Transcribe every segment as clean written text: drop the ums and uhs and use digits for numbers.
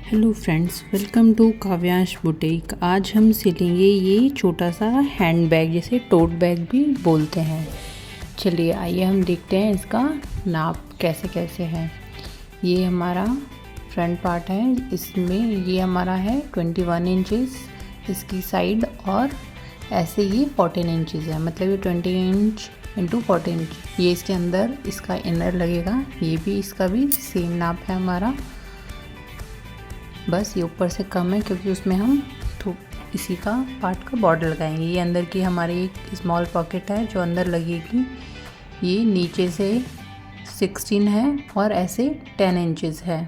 Hello friends, welcome to Kavyansh boutique. आज हम सिलेंगे ये छोटा सा हैंड बैग, जिसे टोट बैग भी बोलते हैं। चलिए आइए हम देखते हैं इसका नाप कैसे कैसे है। ये हमारा फ्रंट पार्ट है, इसमें ये हमारा है 21 इंचेस इसकी साइड, और ऐसे ये 14 इंचेस है, मतलब ये 20 इंच इंटू 14 इंच। ये इसके अंदर इसका इनर लगेगा, ये भी इसका भी सेम नाप है हमारा, बस ये ऊपर से कम है क्योंकि उसमें हम इसी का पार्ट का बॉर्डर लगाएंगे। ये अंदर की हमारी एक स्मॉल पॉकेट है जो अंदर लगेगी। ये नीचे से 16 है और ऐसे 10 इंचेस है,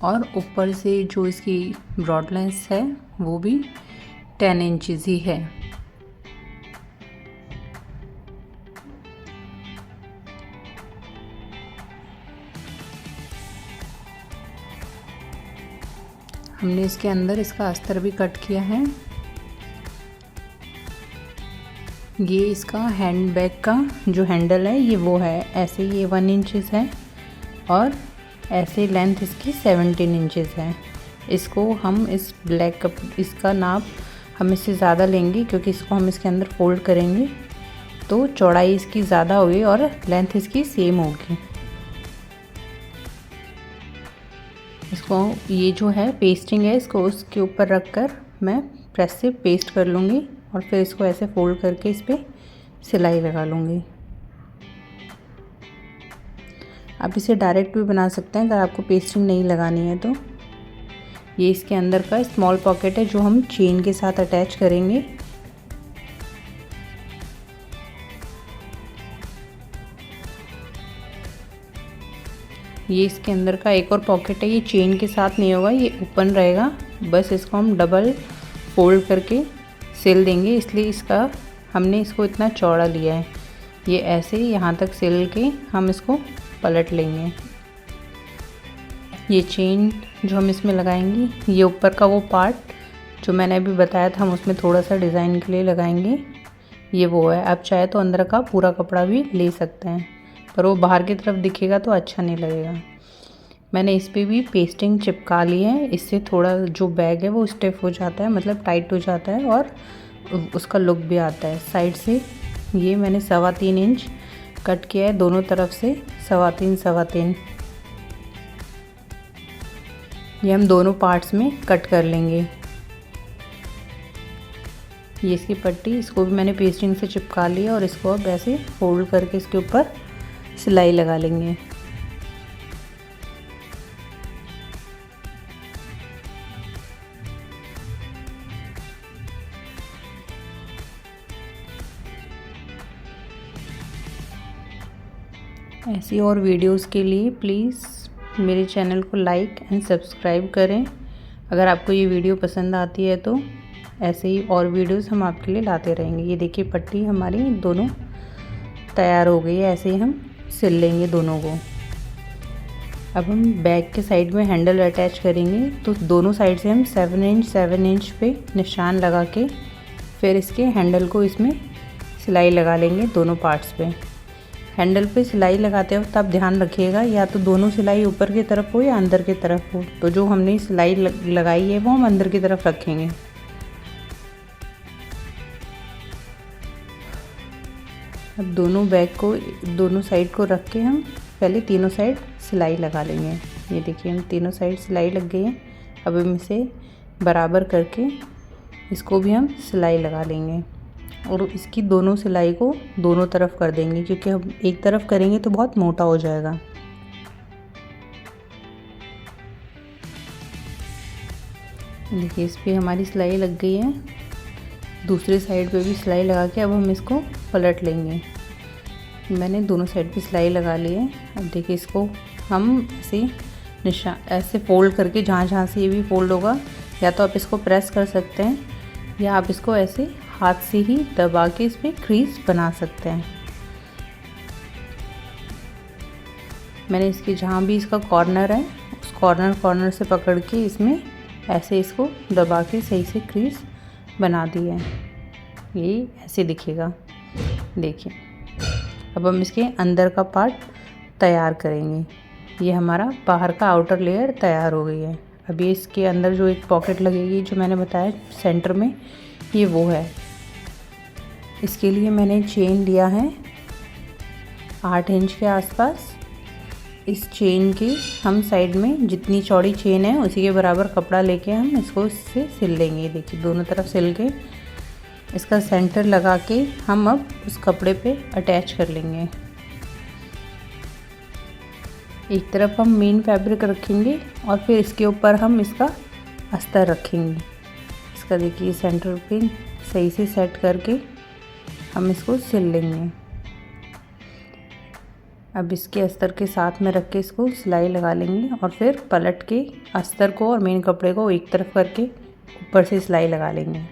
और ऊपर से जो इसकी ब्रॉड लेंथ है वो भी 10 इंचेस ही है। हमने इसके अंदर इसका अस्तर भी कट किया है। ये इसका हैंड बैग का जो हैंडल है ये वो है, ऐसे ये 1 इंचेस है और ऐसे लेंथ इसकी 17 इंचेस है। इसको हम इस ब्लैक कप इसका नाप हम इससे ज़्यादा लेंगे क्योंकि इसको हम इसके अंदर फोल्ड करेंगे तो चौड़ाई इसकी ज़्यादा होगी और लेंथ इसकी सेम होगी। इसको ये जो है पेस्टिंग है, इसको उसके ऊपर रख कर मैं प्रेस से पेस्ट कर लूँगी और फिर इसको ऐसे फोल्ड करके इस पर सिलाई लगा लूँगी। आप इसे डायरेक्ट भी बना सकते हैं अगर आपको पेस्टिंग नहीं लगानी है तो। ये इसके अंदर का स्मॉल पॉकेट है जो हम चेन के साथ अटैच करेंगे। ये इसके अंदर का एक और पॉकेट है, ये चेन के साथ नहीं होगा, ये ओपन रहेगा। बस इसको हम डबल फोल्ड करके सिल देंगे, इसलिए इसका हमने इसको इतना चौड़ा लिया है। ये ऐसे यहाँ तक सिल के हम इसको पलट लेंगे। ये चेन जो हम इसमें लगाएंगे, ये ऊपर का वो पार्ट जो मैंने अभी बताया था हम उसमें थोड़ा सा डिज़ाइन के लिए लगाएंगे, ये वो है। आप चाहे तो अंदर का पूरा कपड़ा भी ले सकते हैं, पर वो बाहर की तरफ दिखेगा तो अच्छा नहीं लगेगा। मैंने इस पे भी पेस्टिंग चिपका ली है, इससे थोड़ा जो बैग है वो स्टिफ हो जाता है, मतलब टाइट हो जाता है और उसका लुक भी आता है। साइड से ये मैंने 3.25 इंच कट किया है, दोनों तरफ से 3.25 ये हम दोनों पार्ट्स में कट कर लेंगे। ये इसकी पट्टी, इसको भी मैंने पेस्टिंग से चिपका लिया और इसको अब ऐसे फोल्ड करके इसके ऊपर सिलाई लगा लेंगे। ऐसी और वीडियोस के लिए प्लीज़ मेरे चैनल को लाइक एंड सब्सक्राइब करें। अगर आपको ये वीडियो पसंद आती है तो ऐसे ही और वीडियोस हम आपके लिए लाते रहेंगे। ये देखिए पट्टी हमारी दोनों तैयार हो गई है, ऐसे ही हम सिल लेंगे दोनों को। अब हम बैग के साइड में हैंडल अटैच करेंगे तो दोनों साइड से हम 7 इंच पे निशान लगा के फिर इसके हैंडल को इसमें सिलाई लगा लेंगे दोनों पार्ट्स पे। हैंडल पे सिलाई लगाते वक्त आप ध्यान रखिएगा या तो दोनों सिलाई ऊपर की तरफ हो या अंदर की तरफ हो, तो जो हमने सिलाई लगाई है वो हम अंदर की तरफ रखेंगे। अब दोनों बैग को दोनों साइड को रख के हम पहले तीनों साइड सिलाई लगा लेंगे। ये देखिए हम तीनों साइड सिलाई लग गई है। अब हम इसे बराबर करके इसको भी हम सिलाई लगा लेंगे और इसकी दोनों सिलाई को दोनों तरफ कर देंगे, क्योंकि हम एक तरफ करेंगे तो बहुत मोटा हो जाएगा। देखिए इस पे हमारी सिलाई लग गई है, दूसरी साइड पे भी सिलाई लगा के अब हम इसको पलट लेंगे। मैंने दोनों साइड पे सिलाई लगा ली है। अब देखिए इसको हम ऐसे फोल्ड करके जहाँ से ये भी फोल्ड होगा, या तो आप इसको प्रेस कर सकते हैं या आप इसको ऐसे हाथ से ही दबा के इस पर क्रीज बना सकते हैं। मैंने इसके जहाँ भी इसका कॉर्नर है उस कॉर्नर से पकड़ के इसमें ऐसे इसको दबा के सही से क्रीज बना दी है। ये ऐसे दिखेगा। देखिए अब हम इसके अंदर का पार्ट तैयार करेंगे। ये हमारा बाहर का आउटर लेयर तैयार हो गई है। अभी इसके अंदर जो एक पॉकेट लगेगी जो मैंने बताया सेंटर में, ये वो है। इसके लिए मैंने चेन लिया है 8 इंच के आसपास। इस चेन की हम साइड में जितनी चौड़ी चेन है उसी के बराबर कपड़ा लेके हम इसको इससे सिल लेंगे। देखिए दोनों तरफ सिल के इसका सेंटर लगा के हम अब उस कपड़े पे अटैच कर लेंगे। एक तरफ हम मेन फैब्रिक रखेंगे और फिर इसके ऊपर हम इसका अस्तर रखेंगे। इसका देखिए सेंटर पे सही से सेट करके हम इसको सिल लेंगे। अब इसके अस्तर के साथ में रख के इसको सिलाई लगा लेंगे और फिर पलट के अस्तर को और मेन कपड़े को एक तरफ करके ऊपर से सिलाई लगा लेंगे।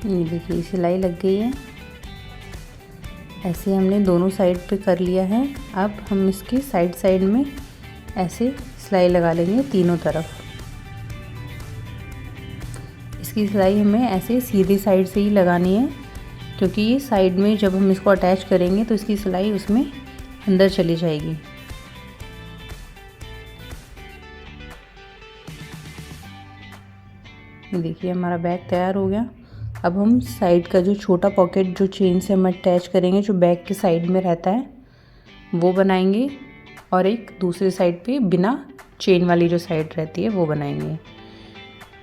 ये देखिए सिलाई लग गई है। ऐसे हमने दोनों साइड पे कर लिया है। अब हम इसकी साइड साइड में ऐसे सिलाई लगा लेंगे तीनों तरफ। इसकी सिलाई हमें ऐसे सीधी साइड से ही लगानी है, क्योंकि ये साइड में जब हम इसको अटैच करेंगे तो इसकी सिलाई उसमें अंदर चली जाएगी। ये देखिए हमारा बैग तैयार हो गया। अब हम साइड का जो छोटा पॉकेट जो चेन से हम अटैच करेंगे, जो बैग के साइड में रहता है, वो बनाएंगे और एक दूसरी साइड पे बिना चेन वाली जो साइड रहती है वो बनाएंगे।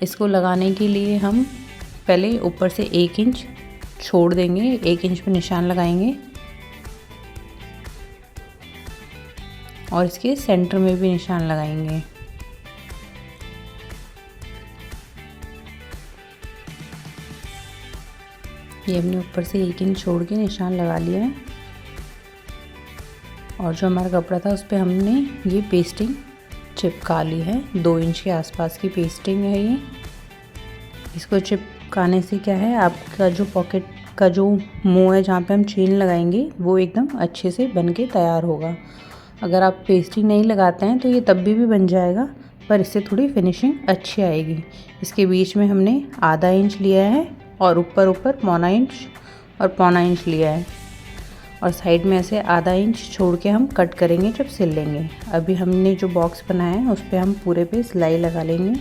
इसको लगाने के लिए हम पहले ऊपर से 1 इंच छोड़ देंगे, 1 इंच पे निशान लगाएंगे और इसके सेंटर में भी निशान लगाएंगे। ये हमने ऊपर से 1 इंच छोड़ के निशान लगा लिया है और जो हमारा कपड़ा था उस पर हमने ये पेस्टिंग चिपका ली है। 2 इंच के आसपास की पेस्टिंग है ये। इसको चिपकाने से क्या है, आपका जो पॉकेट का जो मुंह है जहाँ पे हम चेन लगाएंगे वो एकदम अच्छे से बन के तैयार होगा। अगर आप पेस्टिंग नहीं लगाते हैं तो ये तब भी बन जाएगा, पर इससे थोड़ी फिनिशिंग अच्छी आएगी। इसके बीच में हमने आधा इंच लिया है और ऊपर पौना इंच और पौना इंच लिया है और साइड में ऐसे आधा इंच छोड़ के हम कट करेंगे जब सिल लेंगे। अभी हमने जो बॉक्स बनाया है उस पर हम पूरे पे सिलाई लगा लेंगे।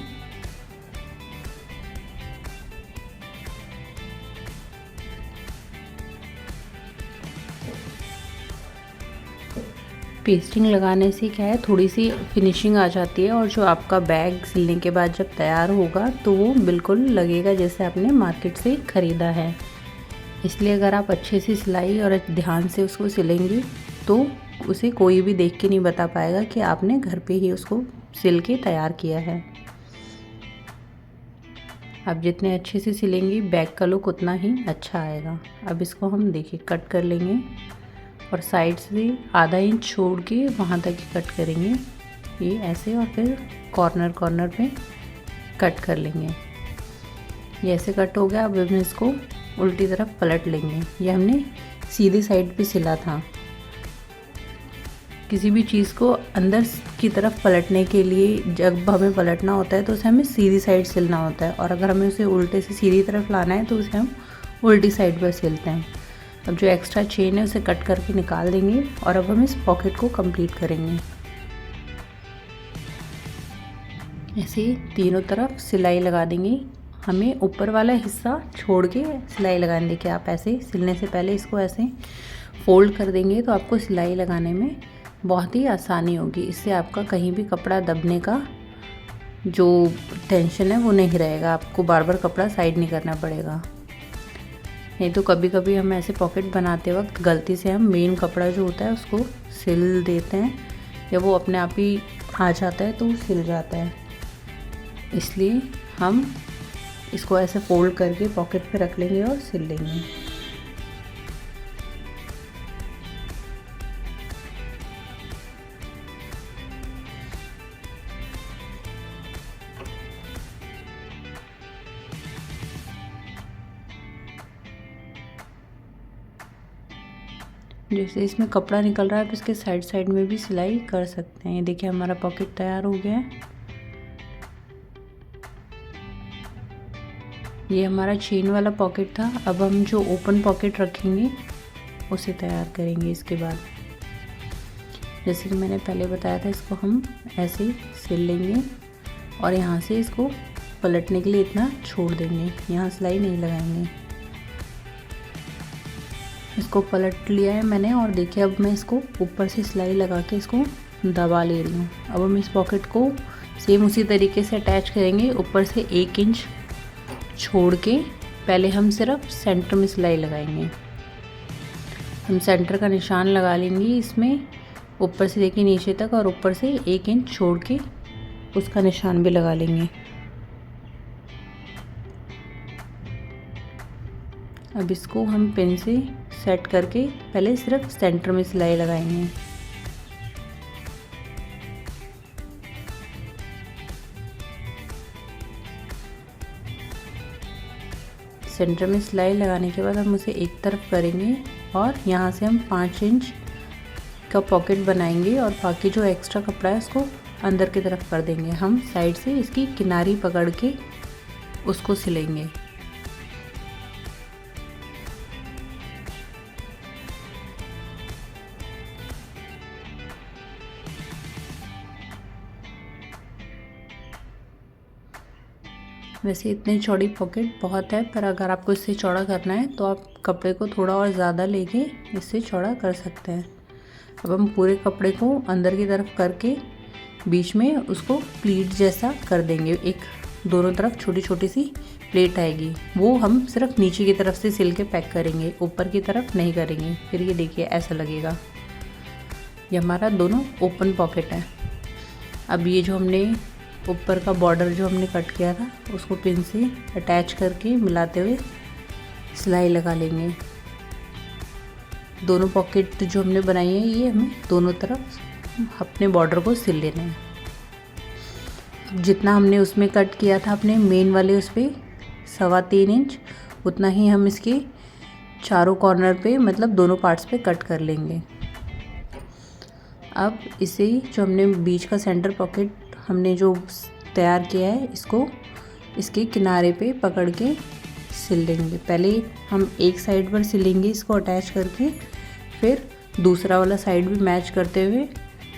पेस्टिंग लगाने से क्या है, थोड़ी सी फिनिशिंग आ जाती है और जो आपका बैग सिलने के बाद जब तैयार होगा तो वो बिल्कुल लगेगा जैसे आपने मार्केट से ख़रीदा है। इसलिए अगर आप अच्छे से सिलाई और ध्यान से उसको सिलेंगी तो उसे कोई भी देख के नहीं बता पाएगा कि आपने घर पे ही उसको सिल के तैयार किया है। आप जितने अच्छे से सिलेंगी बैग का लुक उतना ही अच्छा आएगा। अब इसको हम देखिए कट कर लेंगे और साइड से आधा इंच छोड़ के वहाँ तक ही कट करेंगे ये ऐसे, और फिर कॉर्नर पे कट कर लेंगे। ये ऐसे कट हो गया। अब हम इसको उल्टी तरफ पलट लेंगे। ये हमने सीधी साइड पे सिला था। किसी भी चीज़ को अंदर की तरफ पलटने के लिए जब हमें पलटना होता है तो उसे हमें सीधी साइड सिलना होता है, और अगर हमें उसे उल्टे से सीधी तरफ लाना है तो उसे हम उल्टी साइड पर सिलते हैं। अब जो एक्स्ट्रा चेन है उसे कट करके निकाल देंगे और अब हम इस पॉकेट को कंप्लीट करेंगे। ऐसे तीनों तरफ सिलाई लगा देंगे। हमें ऊपर वाला हिस्सा छोड़ के सिलाई लगाने देखिए। आप ऐसे सिलने से पहले इसको ऐसे फोल्ड कर देंगे तो आपको सिलाई लगाने में बहुत ही आसानी होगी। इससे आपका कहीं भी कपड़ा दबने का जो टेंशन है वो नहीं रहेगा। आपको बार बार कपड़ा साइड नहीं करना पड़ेगा। नहीं तो कभी कभी हम ऐसे पॉकेट बनाते वक्त गलती से हम मेन कपड़ा जो होता है उसको सिल देते हैं, या वो अपने आप ही आ जाता है तो वो सिल जाता है। इसलिए हम इसको ऐसे फोल्ड करके पॉकेट पे रख लेंगे और सिल लेंगे। जैसे इसमें कपड़ा निकल रहा है तो इसके साइड साइड में भी सिलाई कर सकते हैं। ये देखिए हमारा पॉकेट तैयार हो गया है। ये हमारा चेन वाला पॉकेट था। अब हम जो ओपन पॉकेट रखेंगे उसे तैयार करेंगे। इसके बाद जैसे कि मैंने पहले बताया था, इसको हम ऐसे ही सिल लेंगे और यहाँ से इसको पलटने के लिए इतना छोड़ देंगे, यहाँ सिलाई नहीं लगाएंगे। इसको पलट लिया है मैंने और देखिए अब मैं इसको ऊपर से सिलाई लगा के इसको दबा ले रही हूँ। अब हम इस पॉकेट को सेम उसी तरीके से अटैच करेंगे। ऊपर से 1 इंच छोड़ के पहले हम सिर्फ सेंटर में सिलाई लगाएंगे। हम सेंटर का निशान लगा लेंगे इसमें, ऊपर से लेके नीचे तक, और ऊपर से 1 इंच छोड़ के उसका निशान भी लगा लेंगे। अब इसको हम पिन से सेट करके पहले सिर्फ सेंटर में सिलाई लगाएंगे। सेंटर में सिलाई लगाने के बाद हम उसे एक तरफ करेंगे और यहाँ से हम 5 इंच का पॉकेट बनाएंगे और बाकी जो एक्स्ट्रा कपड़ा है उसको अंदर की तरफ कर देंगे। हम साइड से इसकी किनारी पकड़ के उसको सिलेंगे। वैसे इतनी चौड़ी पॉकेट बहुत है, पर अगर आपको इससे चौड़ा करना है तो आप कपड़े को थोड़ा और ज़्यादा लेके इससे चौड़ा कर सकते हैं। अब हम पूरे कपड़े को अंदर की तरफ करके बीच में उसको प्लीट जैसा कर देंगे। एक दोनों तरफ छोटी छोटी सी प्लेट आएगी, वो हम सिर्फ नीचे की तरफ से सिल के पैक करेंगे, ऊपर की तरफ नहीं करेंगे। फिर ये देखिए ऐसा लगेगा। ये हमारा दोनों ओपन पॉकेट है। अब ये जो हमने ऊपर का बॉर्डर जो हमने कट किया था उसको पिन से अटैच करके मिलाते हुए सिलाई लगा लेंगे। दोनों पॉकेट जो हमने बनाई है ये हमें दोनों तरफ अपने बॉर्डर को सिल लेना है। जितना हमने उसमें कट किया था अपने मेन वाले उस पर 3.25 इंच, उतना ही हम इसके चारों कॉर्नर पे मतलब दोनों पार्ट्स पे कट कर लेंगे। अब इसे जो हमने बीच का सेंटर पॉकेट हमने जो तैयार किया है इसको इसके किनारे पे पकड़ के सिल लेंगे। पहले हम एक साइड पर सिलेंगे इसको अटैच करके, फिर दूसरा वाला साइड भी मैच करते हुए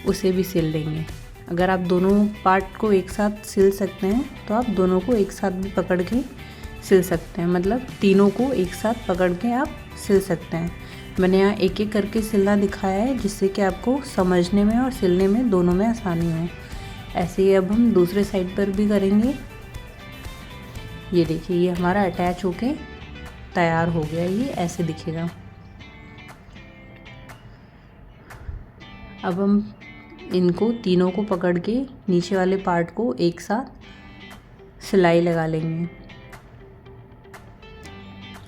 उसे भी सिल लेंगे। अगर आप दोनों पार्ट को एक साथ सिल सकते हैं तो आप दोनों को एक साथ भी पकड़ के सिल सकते हैं, मतलब तीनों को एक साथ पकड़ के आप सिल सकते हैं। मैंने यहाँ एक एक करके सिलना दिखाया है जिससे कि आपको समझने में और सिलने में दोनों में आसानी हो। ऐसे ही अब हम दूसरे साइड पर भी करेंगे। ये देखिए ये हमारा अटैच होके तैयार हो गया, ये ऐसे दिखेगा। अब हम इनको तीनों को पकड़ के नीचे वाले पार्ट को एक साथ सिलाई लगा लेंगे।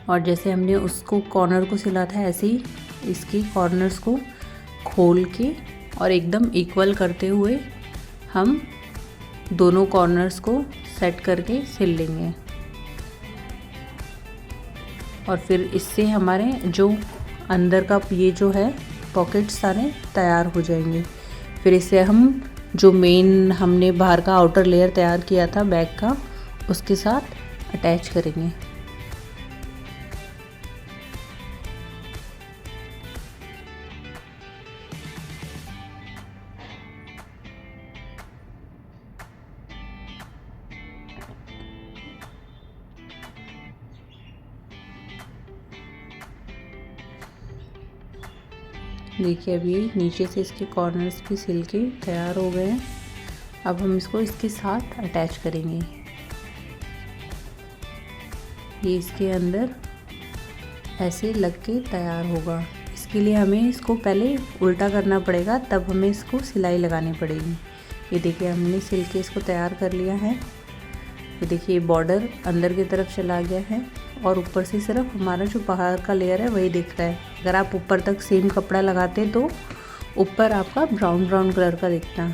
और जैसे हमने उसको कॉर्नर को सिला था ऐसे ही इसकी कॉर्नर्स को खोल के और एकदम इक्वल करते हुए हम दोनों कॉर्नर्स को सेट करके सिल लेंगे। और फिर इससे हमारे जो अंदर का ये जो है पॉकेट सारे तैयार हो जाएंगे। फिर इससे हम जो मेन हमने बाहर का आउटर लेयर तैयार किया था बैग का उसके साथ अटैच करेंगे। देखिए अभी नीचे से इसके कॉर्नर्स भी सिल के तैयार हो गए हैं। अब हम इसको इसके साथ अटैच करेंगे। ये इसके अंदर ऐसे लग के तैयार होगा। इसके लिए हमें इसको पहले उल्टा करना पड़ेगा, तब हमें इसको सिलाई लगानी पड़ेगी। ये देखिए हमने सिल के इसको तैयार कर लिया है। ये देखिए बॉर्डर अंदर की तरफ चला गया है और ऊपर से सिर्फ हमारा जो बाहर का लेयर है वही दिख रहा है। अगर आप ऊपर तक सेम कपड़ा लगाते तो ऊपर आपका ब्राउन ब्राउन कलर का दिखता।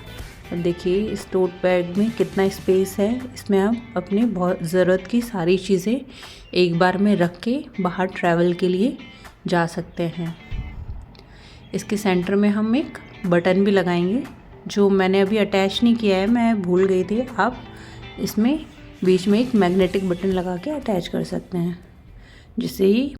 अब देखिए इस टोट बैग में कितना स्पेस है, इसमें आप अपनी बहुत ज़रूरत की सारी चीज़ें एक बार में रख के बाहर ट्रैवल के लिए जा सकते हैं। इसके सेंटर में हम एक बटन भी लगाएंगे जो मैंने अभी अटैच नहीं किया है, मैं भूल गई थी। आप इसमें बीच में एक मैग्नेटिक बटन लगा के अटैच कर सकते हैं, जिससे ही